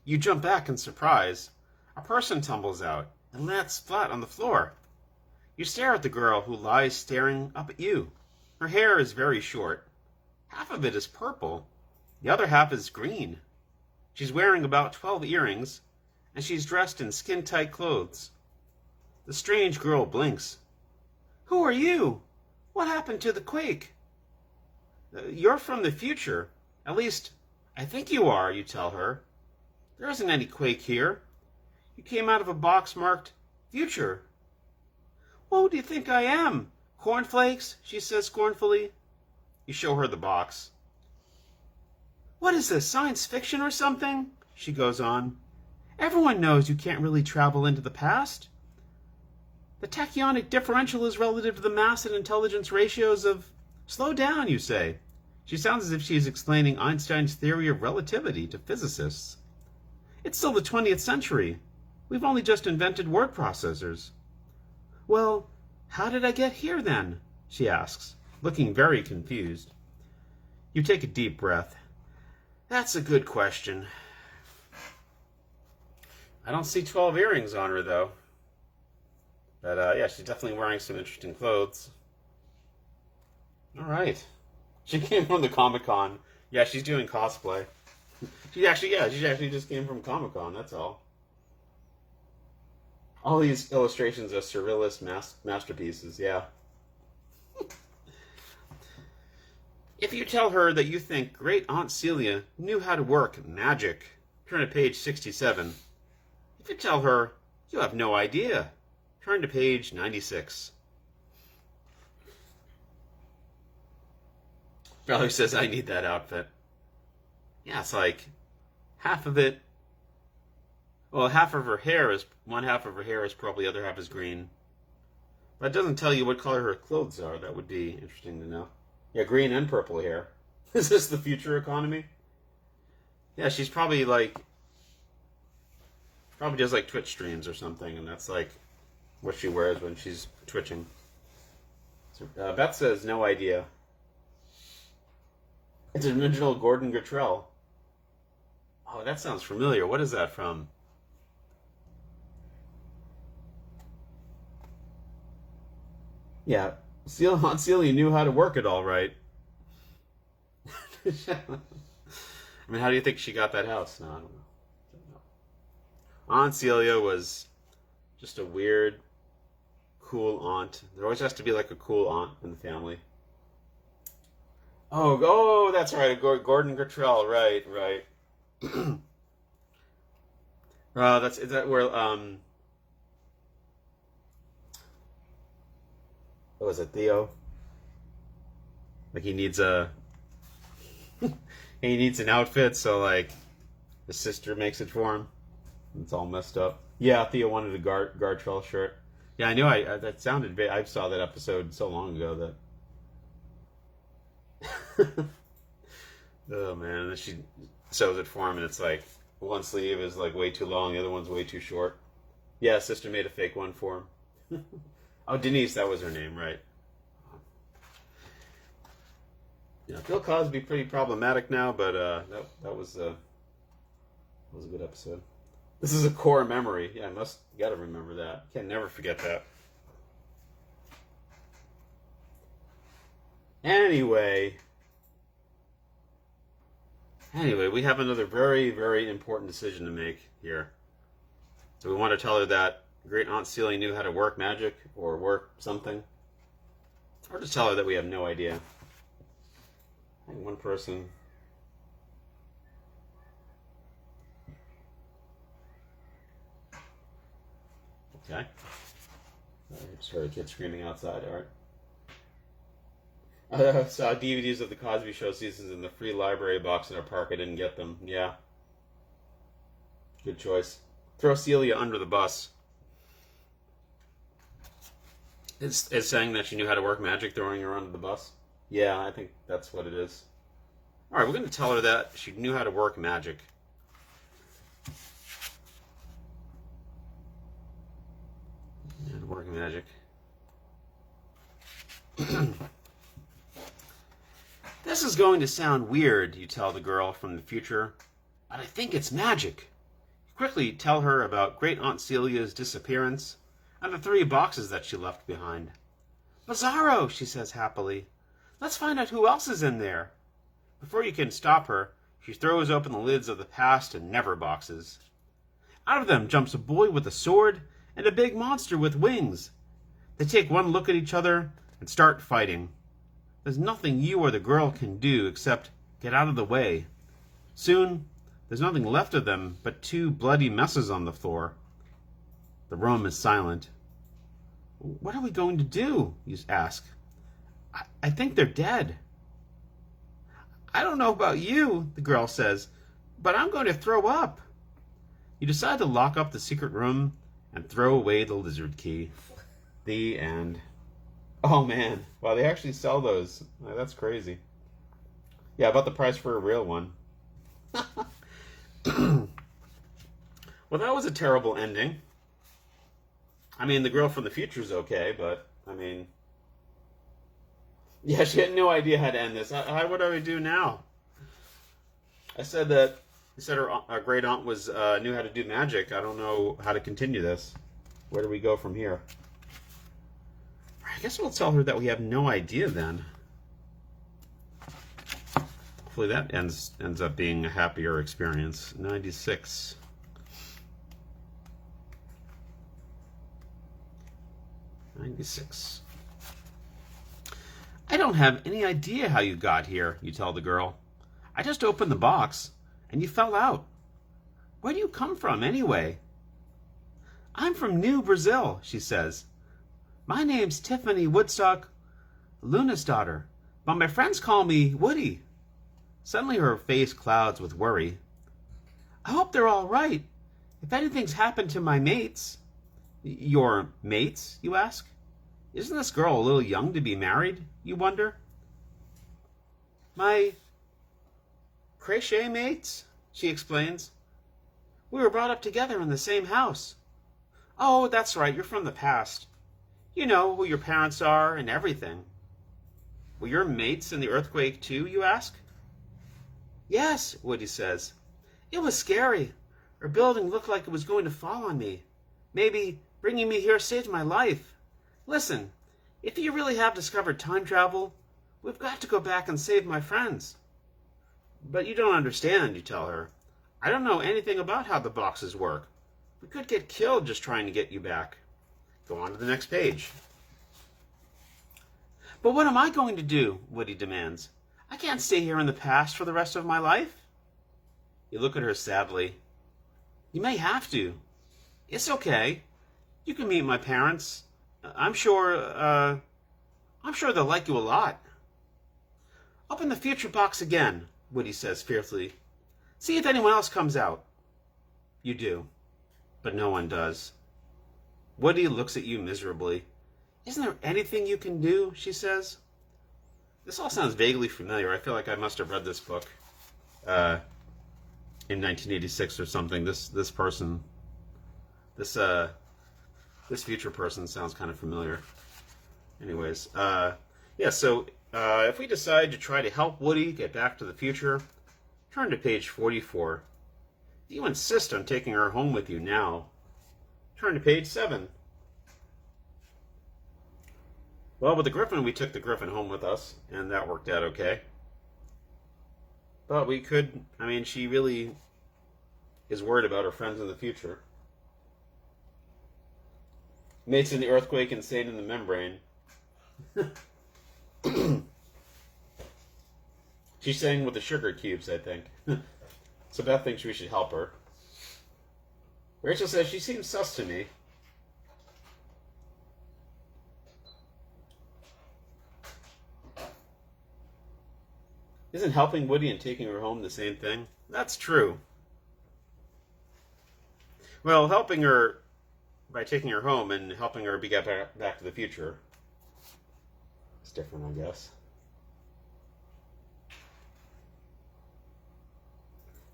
You jump back in surprise. A person tumbles out and lands flat on the floor. You stare at the girl who lies staring up at you. Her hair is very short. Half of it is purple. The other half is green. She's wearing about 12 earrings, and she's dressed in skin-tight clothes. The strange girl blinks. Who are you? What happened to the quake? You're from the future. At least, I think you are, you tell her. There isn't any quake here. You came out of a box marked future. Who do you think I am? Cornflakes, she says scornfully. You show her the box. What is this, science fiction or something? She goes on. Everyone knows you can't really travel into the past. The tachyonic differential is relative to the mass and intelligence ratios of... Slow down, you say. She sounds as if she is explaining Einstein's theory of relativity to physicists. It's still the 20th century. We've only just invented word processors. Well, how did I get here then? She asks, looking very confused. You take a deep breath. That's a good question. I don't see 12 earrings on her, though. But, yeah, she's definitely wearing some interesting clothes. All right. She came from the Comic-Con. Yeah, she's doing cosplay. She actually just came from Comic-Con, that's all. All these illustrations are surrealist masterpieces, yeah. If you tell her that you think Great Aunt Celia knew how to work magic, turn to page 67. If you tell her you have no idea, turn to page 96. Valerie says, I need that outfit. Yeah, it's like half of it. Well, one half of her hair is purple, the other half is green. But it doesn't tell you what color her clothes are. That would be interesting to know. Yeah, green and purple hair. Is this the future economy? Yeah, she's probably does like Twitch streams or something, and that's like what she wears when she's twitching. So, Beth says, no idea. It's an original Gordon Gartrell. Oh, that sounds familiar. What is that from? Yeah, Aunt Celia knew how to work it all right. I mean, how do you think she got that house? No, I don't know. Aunt Celia was just a weird, cool aunt. There always has to be like a cool aunt in the family. Oh, that's right. Gordon Gartrell. Right, right. Is that where what was it, Theo? Like he needs an outfit, so like his sister makes it for him. It's all messed up. Yeah, Theo wanted a Gartrell shirt. Yeah, I knew. That sounded. I saw that episode so long ago that. Oh man, and then she sews it for him, and it's like one sleeve is like way too long, the other one's way too short. Yeah, sister made a fake one for him. Oh, Denise, that was her name, right? Yeah, Bill Cosby pretty problematic now, but that was a good episode. This is a core memory. Yeah, got to remember that. Can never forget that. Anyway, we have another very, very important decision to make here. So we want to tell her that Great Aunt Celia knew how to work magic or work something, or just tell her that we have no idea. I think one person. Okay. I just heard a kid screaming outside. All right. I saw DVDs of the Cosby Show seasons in the free library box in our park. I didn't get them. Yeah. Good choice. Throw Celia under the bus. It's saying that she knew how to work magic, throwing her under the bus. Yeah, I think that's what it is. All right, we're going to tell her that she knew how to work magic. How to work magic. This is going to sound weird, you tell the girl from the future, but I think it's magic. You quickly tell her about Great Aunt Celia's disappearance and the 3 boxes that she left behind. Bizarro, she says happily. Let's find out who else is in there. Before you can stop her, she throws open the lids of the past and never boxes. Out of them jumps a boy with a sword and a big monster with wings. They take one look at each other and start fighting. There's nothing you or the girl can do except get out of the way. Soon, there's nothing left of them but 2 bloody messes on the floor. The room is silent. What are we going to do? You ask. I think they're dead. I don't know about you, the girl says, but I'm going to throw up. You decide to lock up the secret room and throw away the lizard key. The end. Oh man, wow, they actually sell those. That's crazy. Yeah, about the price for a real one. Well, that was a terrible ending. I mean, the girl from the future's okay, but, I mean... Yeah, she had no idea how to end this. What do we do now? I said that... You said our great aunt was knew how to do magic. I don't know how to continue this. Where do we go from here? I guess we'll tell her that we have no idea then. Hopefully that ends up being a happier experience. 96. I don't have any idea how you got here, you tell the girl. I just opened the box, and you fell out. Where do you come from, anyway? I'm from New Brazil, she says. My name's Tiffany Woodstock Luna's daughter, but my friends call me Woody. Suddenly her face clouds with worry. I hope they're all right. If anything's happened to my mates... Your mates, you ask? Isn't this girl a little young to be married, you wonder? My crochet mates, she explains. We were brought up together in the same house. Oh, that's right, you're from the past. You know who your parents are and everything. Were your mates in the earthquake too, you ask? Yes, Woody says. It was scary. Our building looked like it was going to fall on me. Maybe bringing me here saved my life. Listen, if you really have discovered time travel, we've got to go back and save my friends. But you don't understand, you tell her. I don't know anything about how the boxes work. We could get killed just trying to get you back. Go on to the next page. But what am I going to do? Woody demands. I can't stay here in the past for the rest of my life. You look at her sadly. You may have to. It's okay. You can meet my parents. I'm sure they'll like you a lot. Open the future box again, Woody says fiercely. See if anyone else comes out. You do, but no one does. Woody looks at you miserably. Isn't there anything you can do? She says. This all sounds vaguely familiar. I feel like I must have read this book in 1986 or something. This future person sounds kind of familiar. Anyways, yeah, so if we decide to try to help Woody get back to the future, turn to page 44. If you insist on taking her home with you now, turn to page 7. Well, with the Griffin, we took the Griffin home with us, and that worked out okay. But we could, she really is worried about her friends in the future. Mason the earthquake insane in the membrane. She's saying with the sugar cubes, I think. So Beth thinks we should help her. Rachel says she seems sus to me. Isn't helping Woody and taking her home the same thing? That's true. Well, helping her by taking her home and helping her get back to the future. It's different, I guess.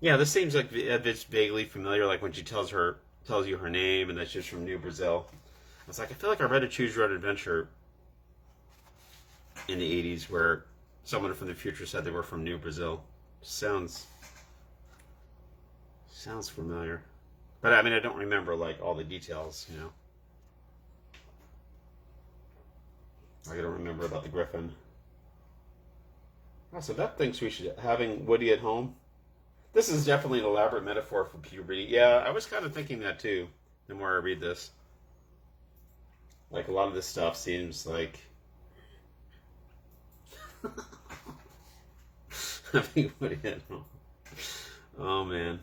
Yeah, this seems like it's vaguely familiar, like when she tells you her name and that she's from New Brazil. It's like, I feel like I read a Choose Your Own Adventure in the 80s where someone from the future said they were from New Brazil. Sounds familiar. But I don't remember like all the details, I don't remember about the Griffin. Oh, so Beth thinks we should having Woody at home. This is definitely an elaborate metaphor for puberty. Yeah, I was kind of thinking that too, the more I read this. Like, a lot of this stuff seems like having Woody at home. Oh, man.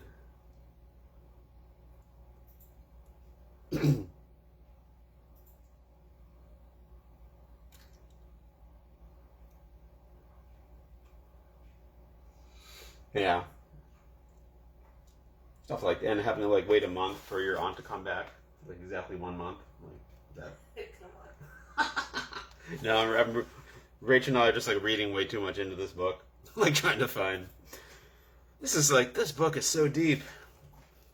Yeah. Stuff like, and having to like wait a month for your aunt to come back, like exactly 1 month, like that. No, Rachel and I are just like reading way too much into this book, like trying to find. This book is so deep.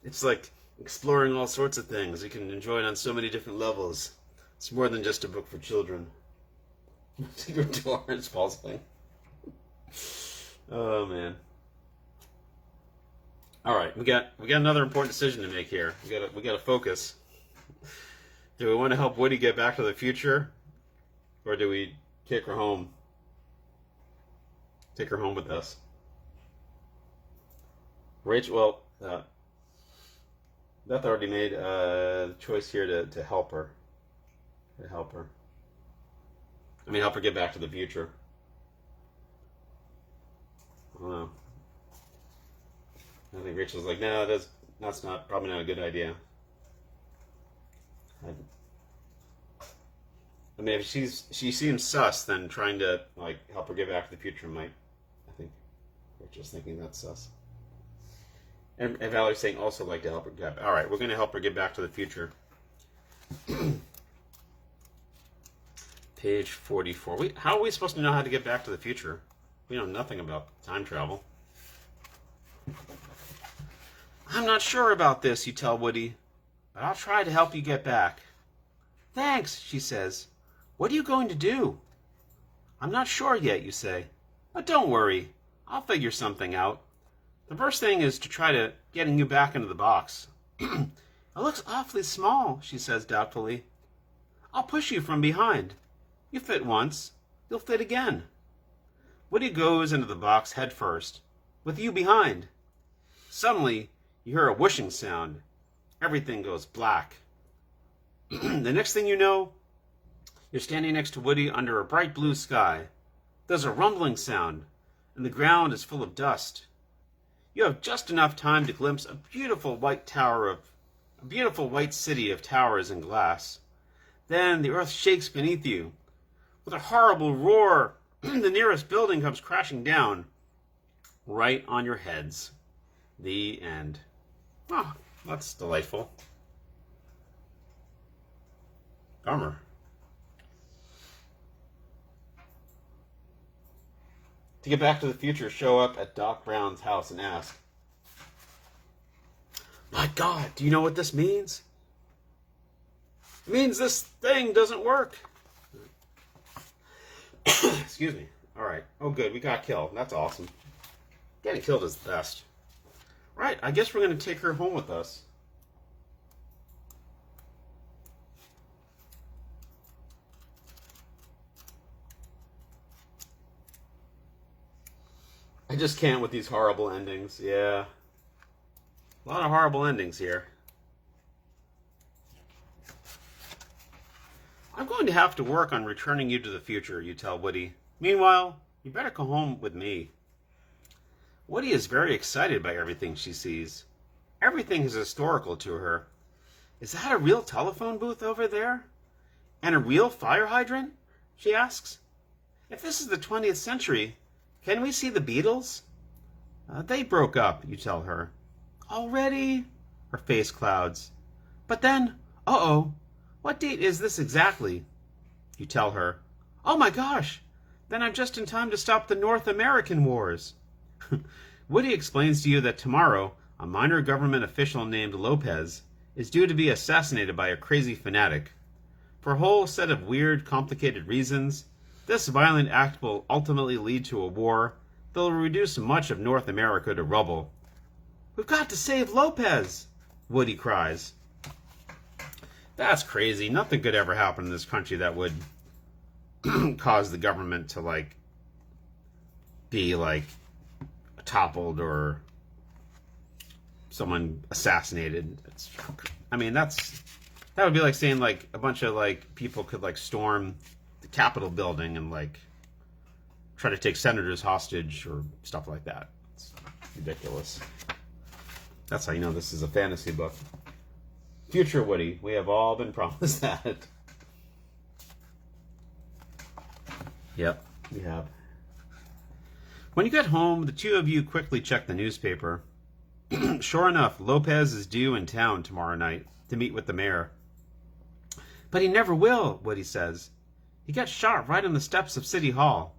It's like exploring all sorts of things. You can enjoy it on so many different levels. It's more than just a book for children. Secret door is falling. Oh man. All right, we got another important decision to make here. We got to focus. Do we want to help Woody get back to the future, or do we take her home? Take her home with us. Rachel, Beth already made a choice here to help her. To help her. Help her get back to the future. I don't know. I think Rachel's like, no, that's probably not a good idea. If she seems sus, then trying to like help her get back to the future might. I think Rachel's thinking that's sus. And Valerie's saying also like to help her get. All right, we're going to help her get back to the future. Page 44. How are we supposed to know how to get back to the future? We know nothing about time travel. I'm not sure about this, you tell Woody, but I'll try to help you get back. Thanks, she says. What are you going to do? I'm not sure yet, you say. But don't worry. I'll figure something out. The first thing is to try to getting you back into the box. It looks awfully small, she says doubtfully. I'll push you from behind. You fit once. You'll fit again. Woody goes into the box head first, with you behind. Suddenly, you hear a whooshing sound. Everything goes black. The next thing you know, you're standing next to Woody under a bright blue sky. There's a rumbling sound, and the ground is full of dust. You have just enough time to glimpse a beautiful white city of towers and glass. Then the earth shakes beneath you. With a horrible roar, the nearest building comes crashing down, right on your heads. The end. Oh, that's delightful. Bummer. To get back to the future, show up at Doc Brown's house and ask, "My God, do you know what this means?" "It means this thing doesn't work." Excuse me. Alright. Oh, good. We got killed. That's awesome. Getting killed is the best. Right. I guess we're going to take her home with us. I just can't with these horrible endings. Yeah. A lot of horrible endings here. "I'm going to have to work on returning you to the future," you tell Woody. "Meanwhile, you better come home with me." Woody is very excited by everything she sees. Everything is historical to her. "Is that a real telephone booth over there? And a real fire hydrant?" she asks. "If this is the 20th century, can we see the Beatles?" "They broke up," you tell her. "Already?" Her face clouds. "But then, uh-oh, what date is this exactly?" You tell her. "Oh my gosh, then I'm just in time to stop the North American wars." Woody explains to you that tomorrow, a minor government official named Lopez is due to be assassinated by a crazy fanatic. For a whole set of weird, complicated reasons, this violent act will ultimately lead to a war that will reduce much of North America to rubble. "We've got to save Lopez!" Woody cries. That's crazy. Nothing could ever happen in this country that would cause the government to, be, toppled or someone assassinated. That would be like saying, a bunch of, people could, storm the Capitol building and, try to take senators hostage or stuff like that. It's ridiculous. That's how you know this is a fantasy book. Future Woody, we have all been promised that. Yep, we have. When you get home, the two of you quickly check the newspaper. Sure enough, Lopez is due in town tomorrow night to meet with the mayor. "But he never will," Woody says. "He got shot right on the steps of City Hall."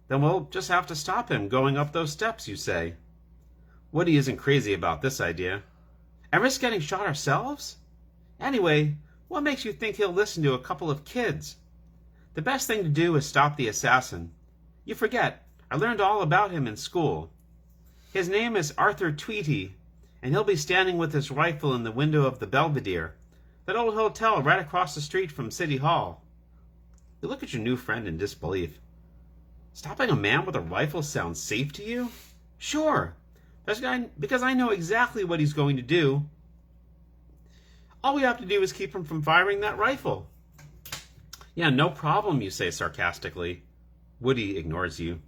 "Then we'll just have to stop him going up those steps," you say. Woody isn't crazy about this idea. "And risk getting shot ourselves? Anyway, what makes you think he'll listen to a couple of kids? The best thing to do is stop the assassin. You forget, I learned all about him in school. His name is Arthur Tweety, and he'll be standing with his rifle in the window of the Belvedere, that old hotel right across the street from City Hall." You look at your new friend in disbelief. "Stopping a man with a rifle sounds safe to you?" "Sure. Because I know exactly what he's going to do. All we have to do is keep him from firing that rifle." "Yeah, no problem," you say sarcastically. Woody ignores you.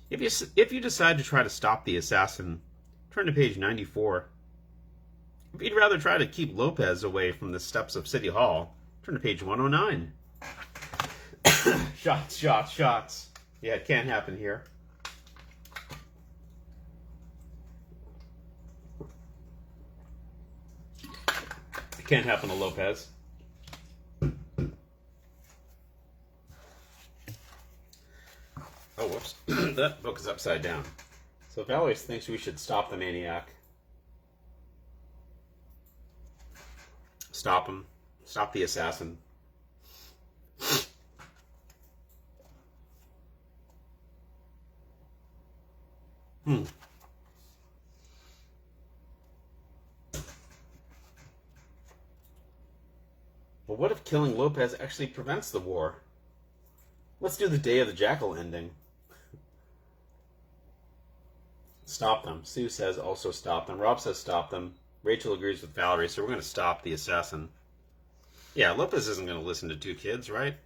If you decide to try to stop the assassin, turn to page 94. If you'd rather try to keep Lopez away from the steps of City Hall, turn to page 109. Shots, shots, shots. Yeah, it can't happen here. It can't happen to Lopez. Oh, whoops. That book is upside down. So Valerie thinks we should stop the maniac. Stop him. Stop the assassin. Well, what if killing Lopez actually prevents the war? Let's do the Day of the Jackal ending. Stop them. Sue says also stop them. Rob says stop them. Rachel agrees with Valerie, so we're going to stop the assassin. Yeah, Lopez isn't going to listen to two kids, right?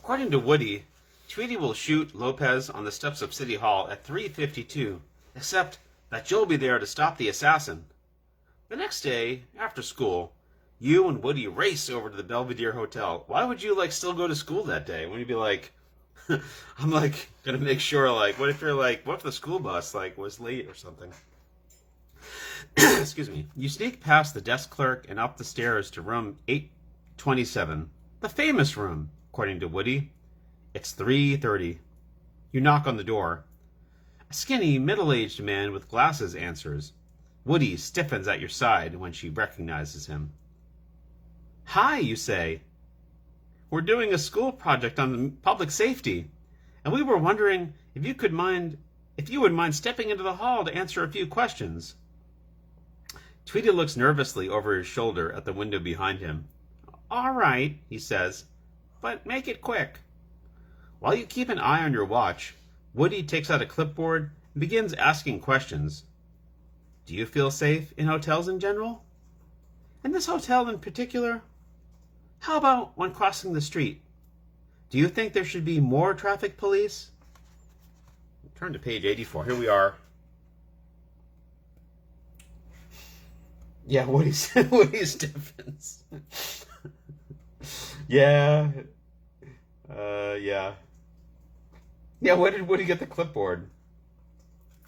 According to Woody, Tweety will shoot Lopez on the steps of City Hall at 3:52, except that you'll be there to stop the assassin. The next day, after school, you and Woody race over to the Belvedere Hotel. Why would you, still go to school that day? Wouldn't you be like, I'm, gonna make sure, what if the school bus, was late or something? Excuse me. You sneak past the desk clerk and up the stairs to room 827, the famous room, according to Woody. It's 3:30. You knock on the door. A skinny, middle-aged man with glasses answers. Woody stiffens at your side when she recognizes him. Hi, you say. We're doing a school project on public safety, and we were wondering if you would mind stepping into the hall to answer a few questions. Tweety looks nervously over his shoulder at the window behind him. All right, he says, but make it quick. While you keep an eye on your watch, Woody takes out a clipboard and begins asking questions. Do you feel safe in hotels in general? In this hotel in particular? How about when crossing the street? Do you think there should be more traffic police? Turn to page 84. Here we are. Yeah, Woody stiffens. Yeah. Yeah. Yeah, where did Woody get the clipboard?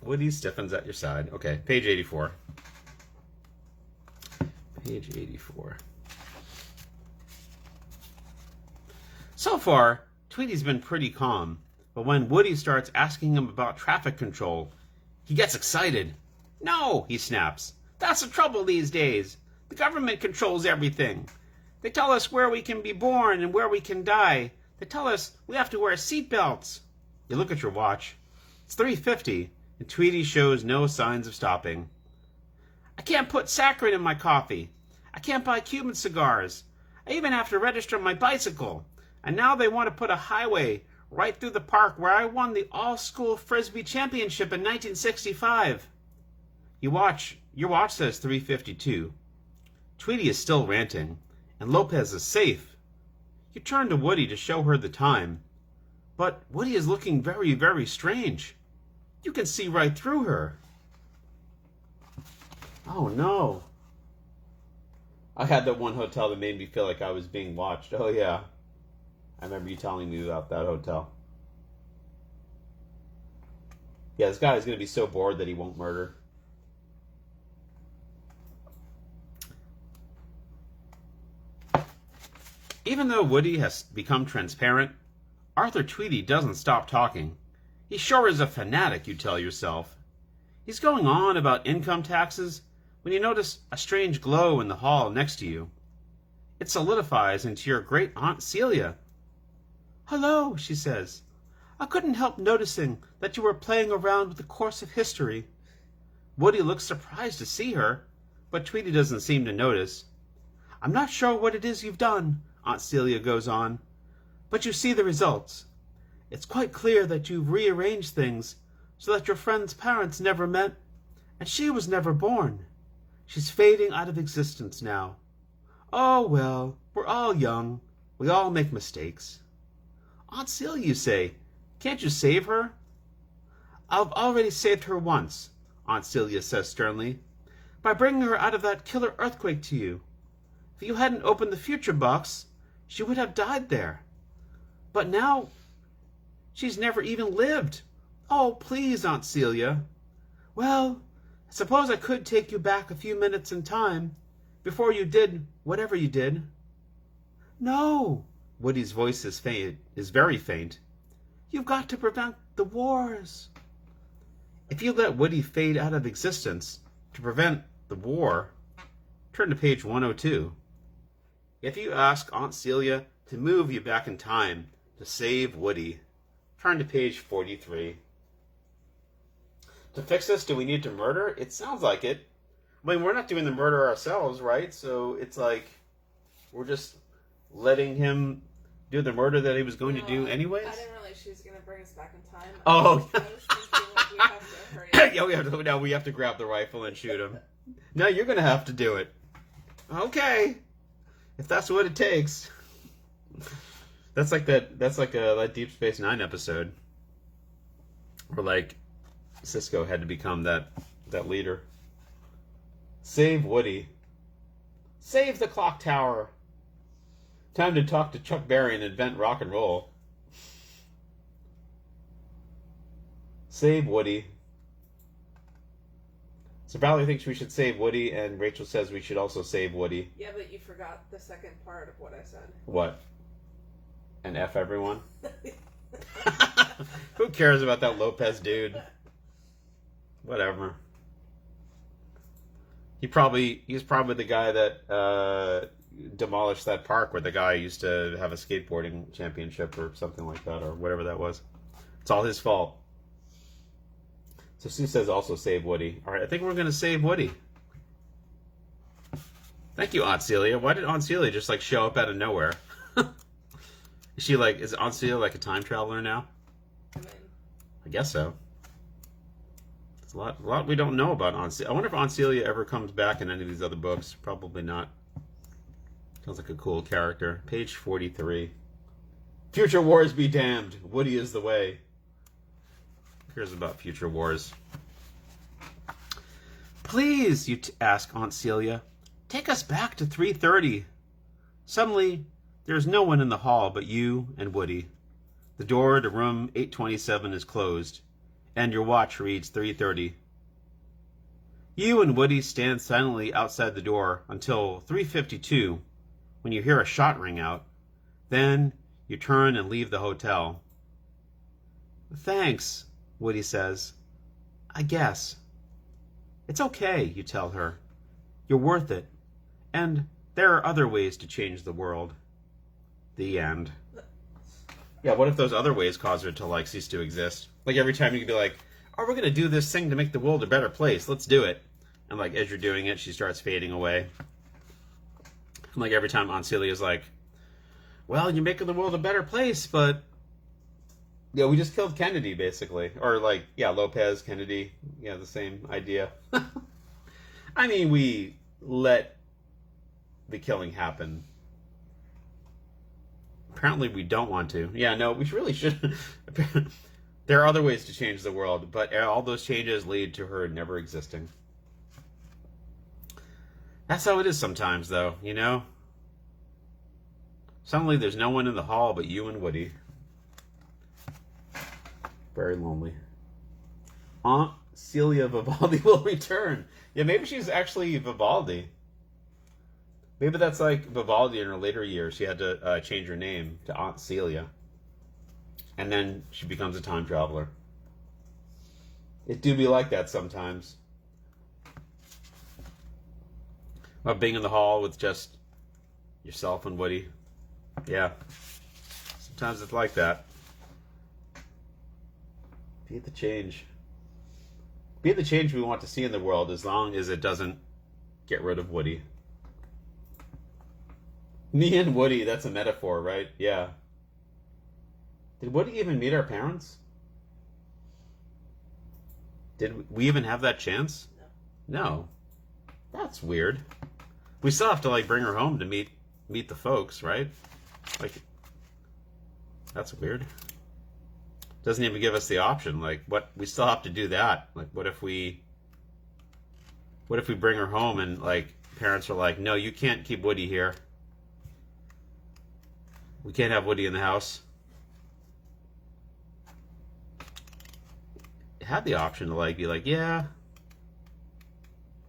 Woody stiffens at your side. Okay, page 84. Page 84. So far, Tweety's been pretty calm, but when Woody starts asking him about traffic control, he gets excited. No, he snaps. That's the trouble these days. The government controls everything. They tell us where we can be born and where we can die. They tell us we have to wear seatbelts. You look at your watch. It's 3:50, and Tweety shows no signs of stopping. I can't put saccharin in my coffee. I can't buy Cuban cigars. I even have to register my bicycle. And now they want to put a highway right through the park where I won the all-school Frisbee championship in 1965. Your watch says 3:52. Tweety is still ranting, and Lopez is safe. You turn to Woody to show her the time, but Woody is looking very, very strange. You can see right through her. Oh no. I had that one hotel that made me feel like I was being watched. Oh yeah. I remember you telling me about that hotel. Yeah, this guy is going to be so bored that he won't murder. Even though Woody has become transparent, Arthur Tweety doesn't stop talking. He sure is a fanatic, you tell yourself. He's going on about income taxes when you notice a strange glow in the hall next to you. It solidifies into your great Aunt Celia. Hello, she says. I couldn't help noticing that you were playing around with the course of history. Woody looks surprised to see her, but Tweety doesn't seem to notice. I'm not sure what it is you've done, Aunt Celia goes on, but you see the results. It's quite clear that you've rearranged things so that your friend's parents never met, and she was never born. She's fading out of existence now. Oh, well, we're all young. We all make mistakes. Aunt Celia, you say, can't you save her? I've already saved her once, Aunt Celia says sternly, by bringing her out of that killer earthquake to you. If you hadn't opened the future box, she would have died there. But now, she's never even lived. Oh, please, Aunt Celia. Well, I suppose I could take you back a few minutes in time, before you did whatever you did. No, Woody's voice is very faint. You've got to prevent the wars. If you let Woody fade out of existence to prevent the war, turn to page 102. If you ask Aunt Celia to move you back in time to save Woody, turn to page 43. To fix this, do we need to murder? It sounds like it. I mean, we're not doing the murder ourselves, right? So it's like we're just letting him do the murder that he was going to do anyways? I didn't realize she was going to bring us back in time. Oh. I was thinking, like, we have to hurry up. Yeah, we have to grab the rifle and shoot him. No, you're going to have to do it. Okay. If that's what it takes. That's like that Deep Space Nine episode where like Cisco had to become that leader. Save Woody. Save the clock tower. Time to talk to Chuck Berry and invent rock and roll. Save Woody. So Valerie thinks we should save Woody, and Rachel says we should also save Woody. Yeah, but you forgot the second part of what I said. What? And F everyone? Who cares about that Lopez dude? Whatever. He's probably the guy that demolished that park where the guy used to have a skateboarding championship or something like that, or whatever that was. It's all his fault. So Sue says also save Woody. All right, I think we're going to save Woody. Thank you, Aunt Celia. Why did Aunt Celia just like show up out of nowhere? Is Aunt Celia like a time traveler now? I mean, I guess so. There's a lot we don't know about Aunt Celia. I wonder if Aunt Celia ever comes back in any of these other books. Probably not. Sounds like a cool character. Page 43. Future wars be damned. Woody is the way. Who cares about future wars? Please, you ask Aunt Celia, take us back to 3:30. Suddenly, there is no one in the hall but you and Woody. The door to room 827 is closed, and your watch reads 3:30. You and Woody stand silently outside the door until 3:52, when you hear a shot ring out. Then you turn and leave the hotel. Thanks, Woody says. I guess. It's okay, you tell her. You're worth it. And there are other ways to change the world. The end. Yeah, what if those other ways cause her to like cease to exist? Like every time you could be like, oh, we're going to do this thing to make the world a better place. Let's do it. And like as you're doing it, she starts fading away. And like every time Aunt Celia's like, well, you're making the world a better place, but yeah, we just killed Kennedy, basically. Or, like, yeah, Lopez, Kennedy. Yeah, the same idea. I mean, we let the killing happen. Apparently, we don't want to. Yeah, no, we really should. There are other ways to change the world, but all those changes lead to her never existing. That's how it is sometimes, though, you know? Suddenly, there's no one in the hall but you and Woody. Very lonely. Aunt Celia Vivaldi will return. Yeah, maybe she's actually Vivaldi. Maybe that's like Vivaldi in her later years. She had to change her name to Aunt Celia. And then she becomes a time traveler. It do be like that sometimes. About being in the hall with just yourself and Woody. Yeah. Sometimes it's like that. Be the change. Be the change we want to see in the world as long as it doesn't get rid of Woody. Me and Woody, that's a metaphor, right? Yeah. Did Woody even meet our parents? Did we even have that chance? No. That's weird. We still have to like bring her home to meet the folks, right? Like, that's weird. Doesn't even give us the option. Like, what? We still have to do that. Like, what if we bring her home and like parents are like, no, you can't keep Woody here. We can't have Woody in the house. It had the option to like be like, yeah,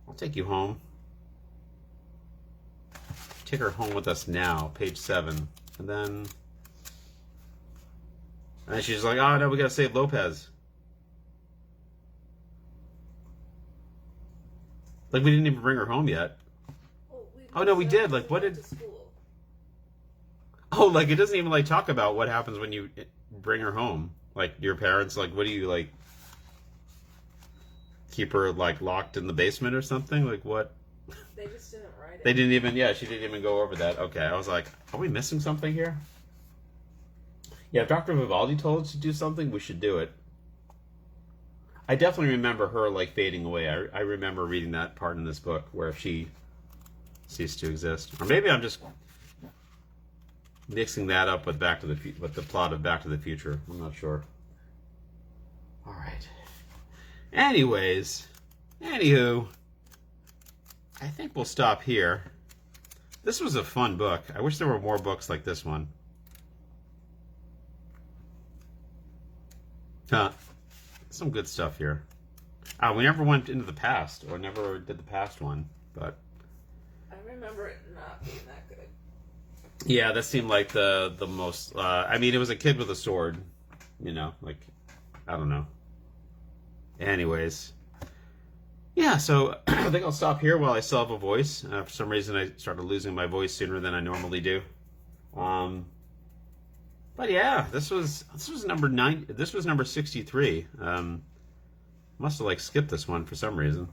I'll take you home. Take her home with us now, page 7. And then she's like, oh no, we gotta save Lopez. Like, we didn't even bring her home yet. Oh no, we did. Like, what did... Oh, like, it doesn't even, like, talk about what happens when you bring her home. Like, your parents, like, what do you, like... Keep her, like, locked in the basement or something? Like, what? They just didn't write it. They didn't even, yeah, she didn't even go over that. Okay, I was like, are we missing something here? Yeah, if Dr. Vivaldi told us to do something, we should do it. I definitely remember her, like, fading away. I remember reading that part in this book where she ceased to exist. Or maybe I'm just mixing that up with with the plot of Back to the Future. I'm not sure. All right. Anyways, anywho, I think we'll stop here. This was a fun book. I wish there were more books like this one. Some good stuff here. We never went into the past, or never did the past one, but I remember it not being that good. yeah, that seemed like the most. I mean, it was a kid with a sword, you know, like I don't know. Anyways, yeah. So I think I'll stop here while I still have a voice. For some reason, I started losing my voice sooner than I normally do. But yeah, this was number 9. This was number 63. Must have like skipped this one for some reason.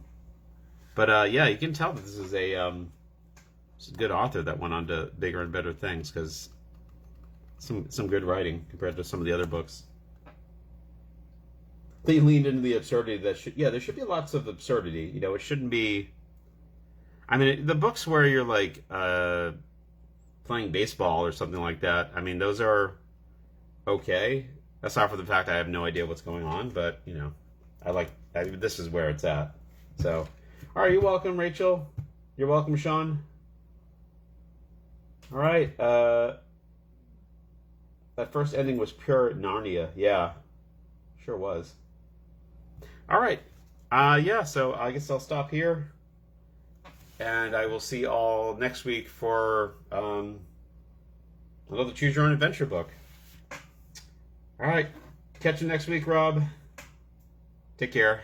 But yeah, you can tell that this is a good author that went on to bigger and better things, because some good writing compared to some of the other books. They leaned into the absurdity there should be lots of absurdity. You know, it shouldn't be. I mean, the books where you're like playing baseball or something like that. I mean, those are okay, aside from the fact I have no idea what's going on, but you know, this is where it's at. So, all right, you're welcome, Rachel. You're welcome, Sean. All right, that first ending was pure Narnia. Yeah, sure was. All right, yeah. So I guess I'll stop here, and I will see you all next week for another Choose Your Own Adventure book. All right. Catch you next week, Rob. Take care.